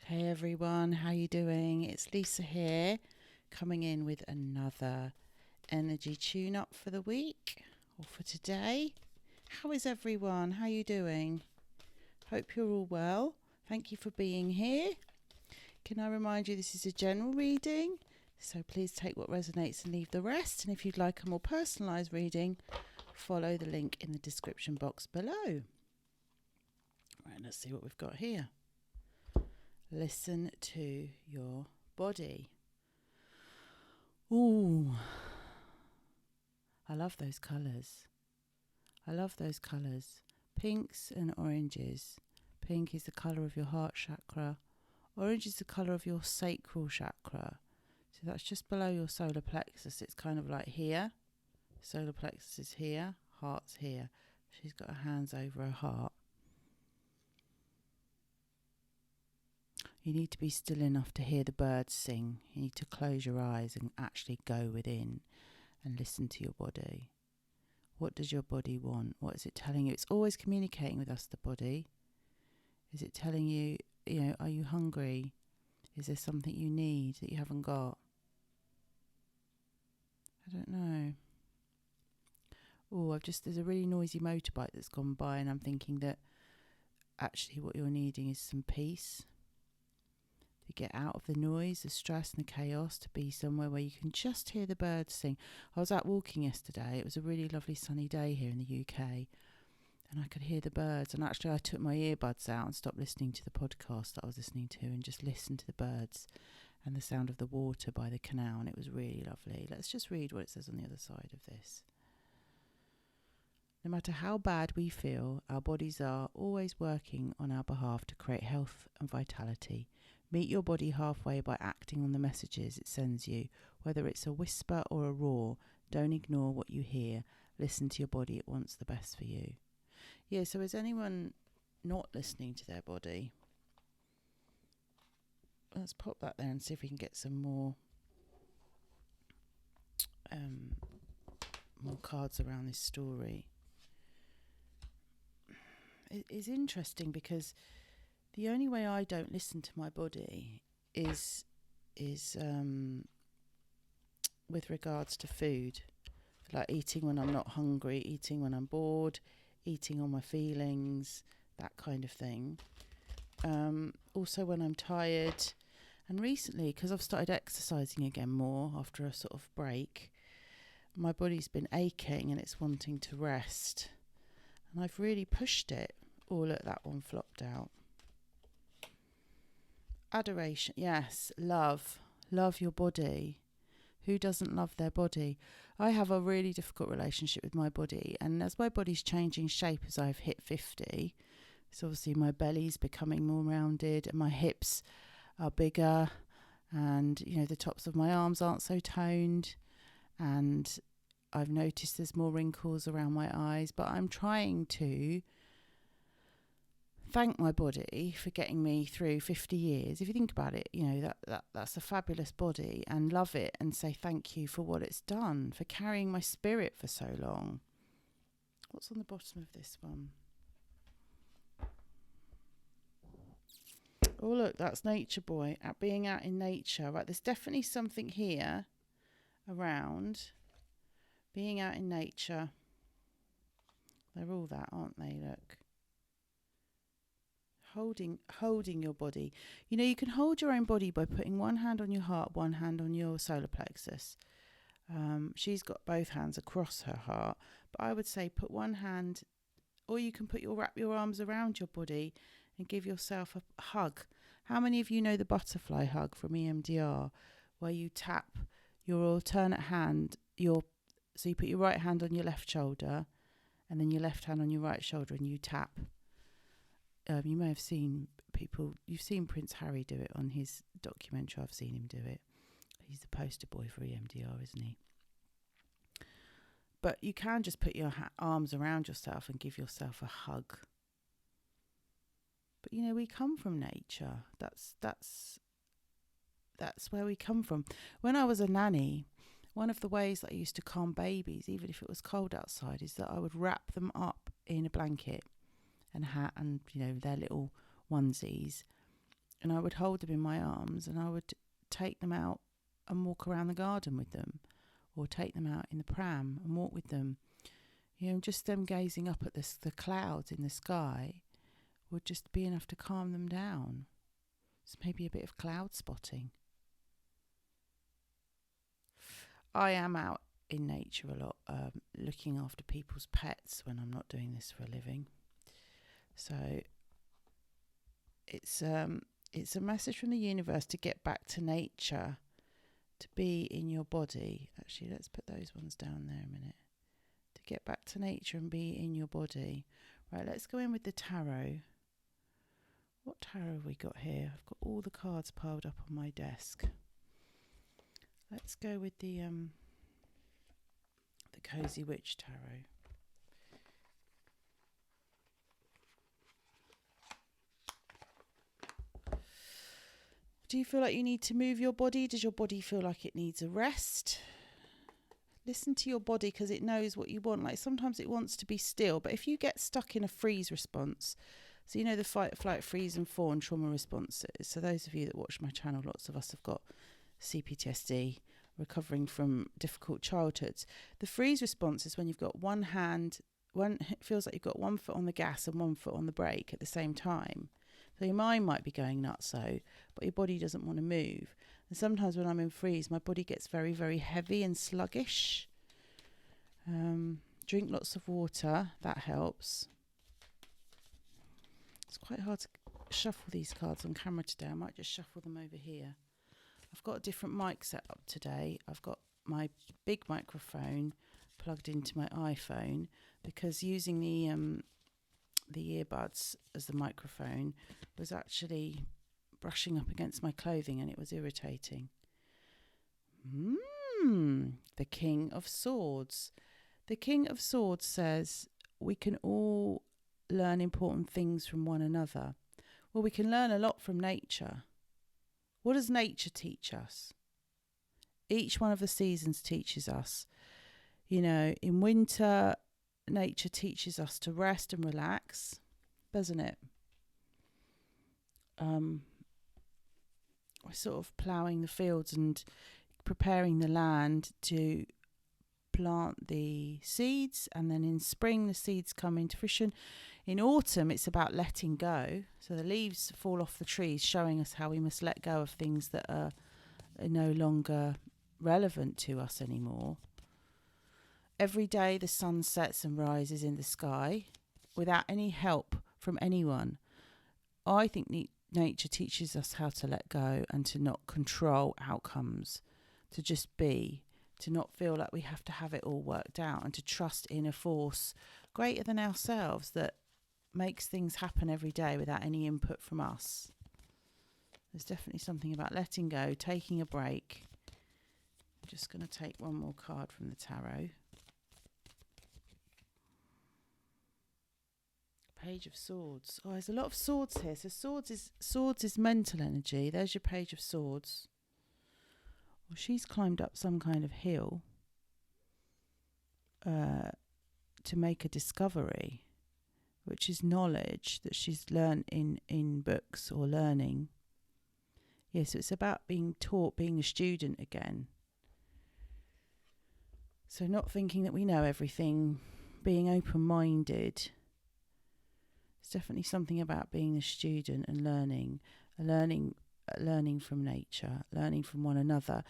Hey everyone, how you doing? It's Lisa here, coming in with another energy tune-up for the week, or for today. How is everyone? How you doing? Hope you're all well. Thank you for being here. Can I remind you this is a general reading, so please take what resonates and leave the rest. And if you'd like a more personalised reading, follow the link in the description box below. Right, let's see what we've got here. Listen to your body. Ooh, I love those colours. I love those colours. Pinks and oranges. Pink is the colour of your heart chakra. Orange is the colour of your sacral chakra. So that's just below your solar plexus. It's kind of like here. Solar plexus is here. Heart's here. She's got her hands over her heart. You need to be still enough to hear the birds sing. You need to close your eyes and actually go within and listen to your body. What does your body want? What is it telling you? It's always communicating with us, the body. Is it telling you, are you hungry? Is there something you need that you haven't got? I don't know. Oh, there's a really noisy motorbike that's gone by, and I'm thinking that actually what you're needing is some peace. To get out of the noise, the stress and the chaos, to be somewhere where you can just hear the birds sing. I was out walking yesterday. It was a really lovely sunny day here in the UK, and I could hear the birds. And actually I took my earbuds out and stopped listening to the podcast that I was listening to and just listened to the birds and the sound of the water by the canal, and it was really lovely. Let's just read what it says on the other side of this. No matter how bad we feel, our bodies are always working on our behalf to create health and vitality. Meet your body halfway by acting on the messages it sends you, whether it's a whisper or a roar. Don't ignore what you hear. Listen to your body. It wants the best for you. Yeah, so is anyone not listening to their body? Let's pop that there and see if we can get some more cards around this story. It is interesting because the only way I don't listen to my body is with regards to food, like eating when I'm not hungry, eating when I'm bored, eating on my feelings, that kind of thing. Also when I'm tired, and recently, because I've started exercising again more after a sort of break, my body's been aching and it's wanting to rest, and I've really pushed it. Oh, look, that one flopped out. Adoration, yes. Love your body. Who doesn't love their body? I have a really difficult relationship with my body, and as my body's changing shape as I've hit 50, so obviously my belly's becoming more rounded and my hips are bigger, and the tops of my arms aren't so toned, and I've noticed there's more wrinkles around my eyes, but I'm trying to thank my body for getting me through 50 years. If you think about it, that's a fabulous body, and love it and say thank you for what it's done, for carrying my spirit for so long. What's on the bottom of this one? Oh, look, that's Nature Boy, being out in nature. Right, there's definitely something here around being out in nature. They're all that, aren't they? Look. Holding your body. You can hold your own body by putting one hand on your heart, one hand on your solar plexus. She's got both hands across her heart, but I would say put one hand, or you can wrap your arms around your body and give yourself a hug. How many of you know the butterfly hug from EMDR, where you tap your alternate hand, so you put your right hand on your left shoulder and then your left hand on your right shoulder, and you tap. You may have seen you've seen Prince Harry do it on his documentary. I've seen him do it. He's the poster boy for EMDR, isn't he? But you can just put your arms around yourself and give yourself a hug. But we come from nature. That's where we come from. When I was a nanny, one of the ways that I used to calm babies, even if it was cold outside, is that I would wrap them up in a blanket and hat and their little onesies, and I would hold them in my arms, and I would take them out and walk around the garden with them, or take them out in the pram and walk with them. Just them gazing up at the clouds in the sky would just be enough to calm them down. It's maybe a bit of cloud spotting. I am out in nature a lot, looking after people's pets when I'm not doing this for a living. So it's a message from the universe to get back to nature, to be in your body. Actually, let's put those ones down there a minute. To get back to nature and be in your body. Right, let's go in with the tarot. What tarot have we got here? I've got all the cards piled up on my desk. Let's go with the Cozy Witch Tarot. Do you feel like you need to move your body? Does your body feel like it needs a rest? Listen to your body, because it knows what you want. Like, sometimes it wants to be still, but if you get stuck in a freeze response, so the fight, flight, freeze and fawn trauma responses. So those of you that watch my channel, lots of us have got CPTSD, recovering from difficult childhoods. The freeze response is when you've got it feels like you've got one foot on the gas and one foot on the brake at the same time. So your mind might be going nuts, but your body doesn't want to move. And sometimes when I'm in freeze, my body gets very, very heavy and sluggish. Drink lots of water, that helps. It's quite hard to shuffle these cards on camera today. I might just shuffle them over here. I've got a different mic set up today. I've got my big microphone plugged into my iPhone, because using the earbuds as the microphone was actually brushing up against my clothing, and it was irritating. The King of Swords. The King of Swords says we can all learn important things from one another. Well, we can learn a lot from nature. What does nature teach us? Each one of the seasons teaches us. In winter, nature teaches us to rest and relax, doesn't it? We're sort of ploughing the fields and preparing the land to plant the seeds, and then in spring the seeds come into fruition. In autumn, it's about letting go. So the leaves fall off the trees, showing us how we must let go of things that are no longer relevant to us anymore. Every day the sun sets and rises in the sky without any help from anyone. I think nature teaches us how to let go and to not control outcomes, to just be, to not feel like we have to have it all worked out, and to trust in a force greater than ourselves that makes things happen every day without any input from us. There's definitely something about letting go, taking a break. I'm just going to take one more card from the tarot. Page of Swords. Oh, there's a lot of swords here. So swords is mental energy. There's your Page of Swords. Well, she's climbed up some kind of hill to make a discovery, which is knowledge that she's learned in books or learning. Yeah, so it's about being taught, being a student again. So not thinking that we know everything, being open-minded. It's definitely something about being a student and learning from nature, learning from one another,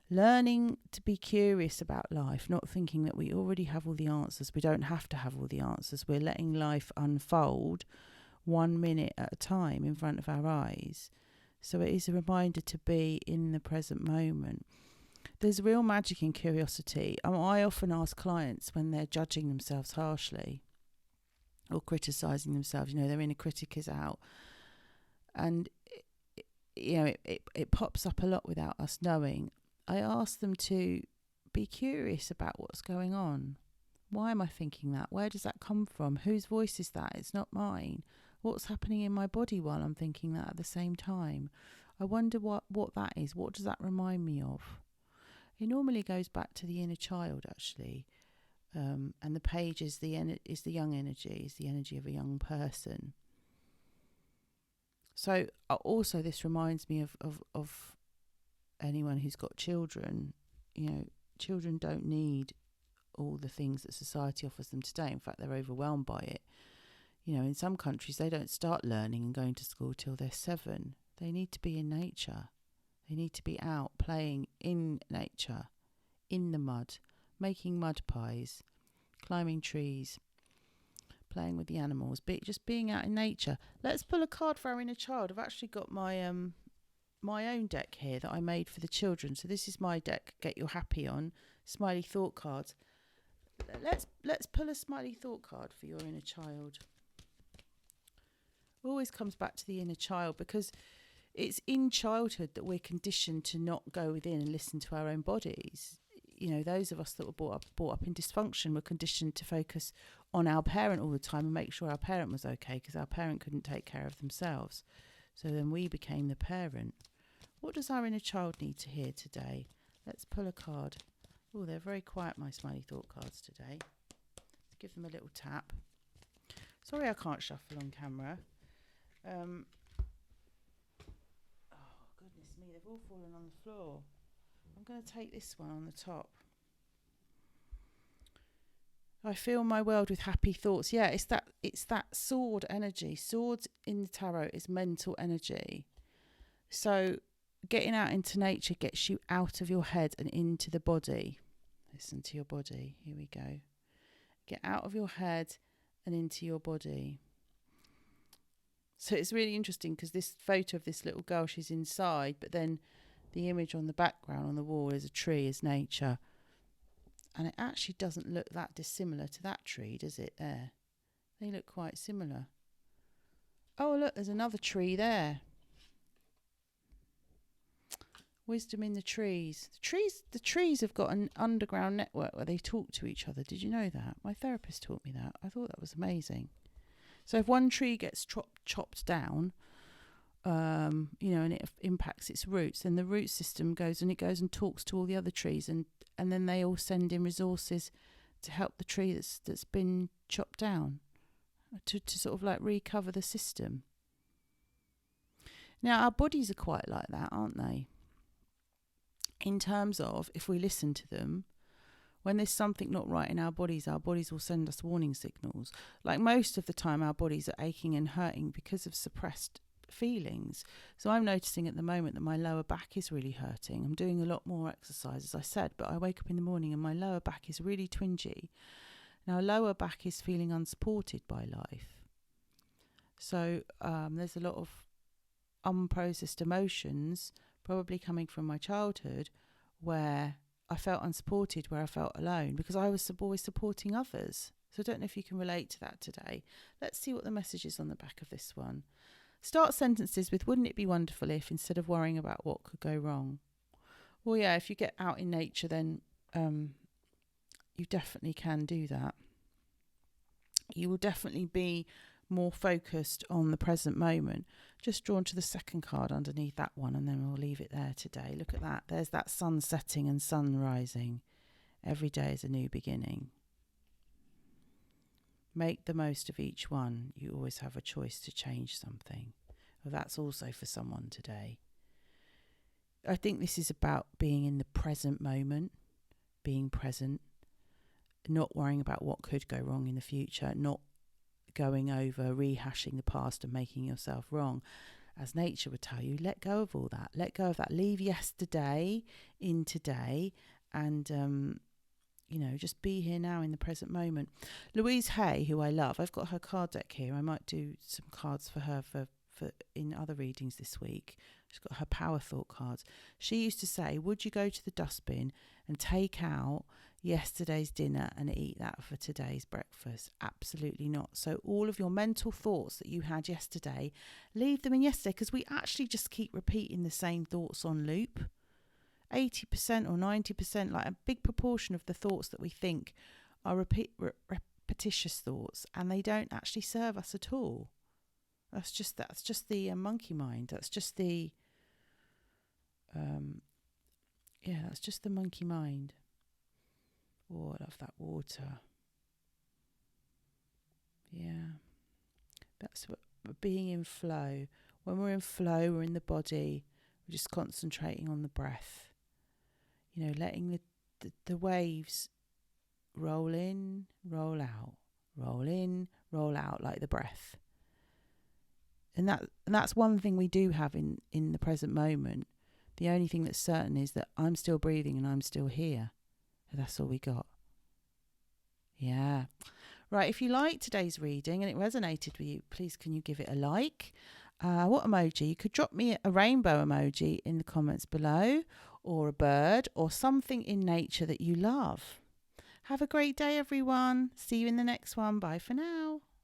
learning to be curious about life, not thinking that we already have all the answers. We don't have to have all the answers. We're letting life unfold 1 minute at a time in front of our eyes. So it is a reminder to be in the present moment. There's real magic in curiosity. I often ask clients when they're judging themselves harshly or criticising themselves, their inner critic is out. And, it pops up a lot without us knowing. I ask them to be curious about what's going on. Why am I thinking that? Where does that come from? Whose voice is that? It's not mine. What's happening in my body while I'm thinking that at the same time? I wonder what that is. What does that remind me of? It normally goes back to the inner child, actually. And the page is the young energy, is the energy of a young person. So also this reminds me of anyone who's got children. Children don't need all the things that society offers them today. In fact, they're overwhelmed by it. In some countries, they don't start learning and going to school till they're 7. They need to be in nature. They need to be out playing in nature, in the mud, making mud pies, climbing trees, playing with the animals, just being out in nature. Let's pull a card for our inner child. I've actually got my my own deck here that I made for the children. So this is my deck, Get Your Happy On, Smiley Thought Cards. Let's pull a Smiley Thought card for your inner child. Always comes back to the inner child, because it's in childhood that we're conditioned to not go within and listen to our own bodies. Those of us that were brought up in dysfunction were conditioned to focus on our parent all the time and make sure our parent was okay, because our parent couldn't take care of themselves. So then we became the parent. What does our inner child need to hear today? Let's pull a card. Oh, they're very quiet, my Smiley Thought cards today. Let's give them a little tap. Sorry I can't shuffle on camera. Oh, goodness me, they've all fallen on the floor. I'm going to take this one on the top. I fill my world with happy thoughts. Yeah, it's that sword energy. Swords in the tarot is mental energy. So getting out into nature gets you out of your head and into the body. Listen to your body. Here we go. Get out of your head and into your body. So it's really interesting, because this photo of this little girl, she's inside, but then the image on the background on the wall is a tree, is nature. And it actually doesn't look that dissimilar to that tree, does it, there? They look quite similar. Oh, look, there's another tree there. Wisdom in the trees. The trees have got an underground network where they talk to each other. Did you know that? My therapist taught me that. I thought that was amazing. So if one tree gets chopped down, and it impacts its roots, then the root system goes and talks to all the other trees, and then they all send in resources to help the tree that's been chopped down, to sort of like recover the system. Now, our bodies are quite like that, aren't they? In terms of, if we listen to them, when there's something not right in our bodies will send us warning signals. Like most of the time, our bodies are aching and hurting because of suppressed feelings. So I'm noticing at the moment that my lower back is really hurting. I'm doing a lot more exercise, as I said, but I wake up in the morning and my lower back is really twingy. Now, lower back is feeling unsupported by life. So there's a lot of unprocessed emotions, probably coming from my childhood, where I felt unsupported, where I felt alone, because I was always supporting others. So I don't know if you can relate to that today. Let's see what the message is on the back of this one. Start sentences with, wouldn't it be wonderful if, instead of worrying about what could go wrong. Well, yeah, if you get out in nature, then you definitely can do that. You will definitely be more focused on the present moment. Just drawn to the second card underneath that one, and then we'll leave it there today. Look at that. There's that sun setting and sun rising. Every day is a new beginning. Make the most of each one. You always have a choice to change something. Well, that's also for someone today. I think this is about being in the present moment, being present, not worrying about what could go wrong in the future, not going over, rehashing the past and making yourself wrong. As nature would tell you, let go of all that. Let go of that. Leave yesterday in today, and just be here now in the present moment. Louise Hay, who I love, I've got her card deck here. I might do some cards for her for in other readings this week. She's got her power thought cards. She used to say, would you go to the dustbin and take out yesterday's dinner and eat that for today's breakfast? Absolutely not. So all of your mental thoughts that you had yesterday, leave them in yesterday, because we actually just keep repeating the same thoughts on loop. 80% or 90%, like a big proportion of the thoughts that we think are repetitious thoughts, and they don't actually serve us at all. That's just the monkey mind. That's just the that's just the monkey mind. Oh, I love that water. Yeah, that's what being in flow. When we're in flow, we're in the body, we're just concentrating on the breath. You know, letting the waves roll in, roll out, roll in, roll out, like the breath. And that's one thing we do have in the present moment. The only thing that's certain is that I'm still breathing and I'm still here. That's all we got. Yeah. Right, if you liked today's reading and it resonated with you, please can you give it a like? What emoji? You could drop me a rainbow emoji in the comments below, or a bird, or something in nature that you love. Have a great day, everyone. See you in the next one. Bye for now.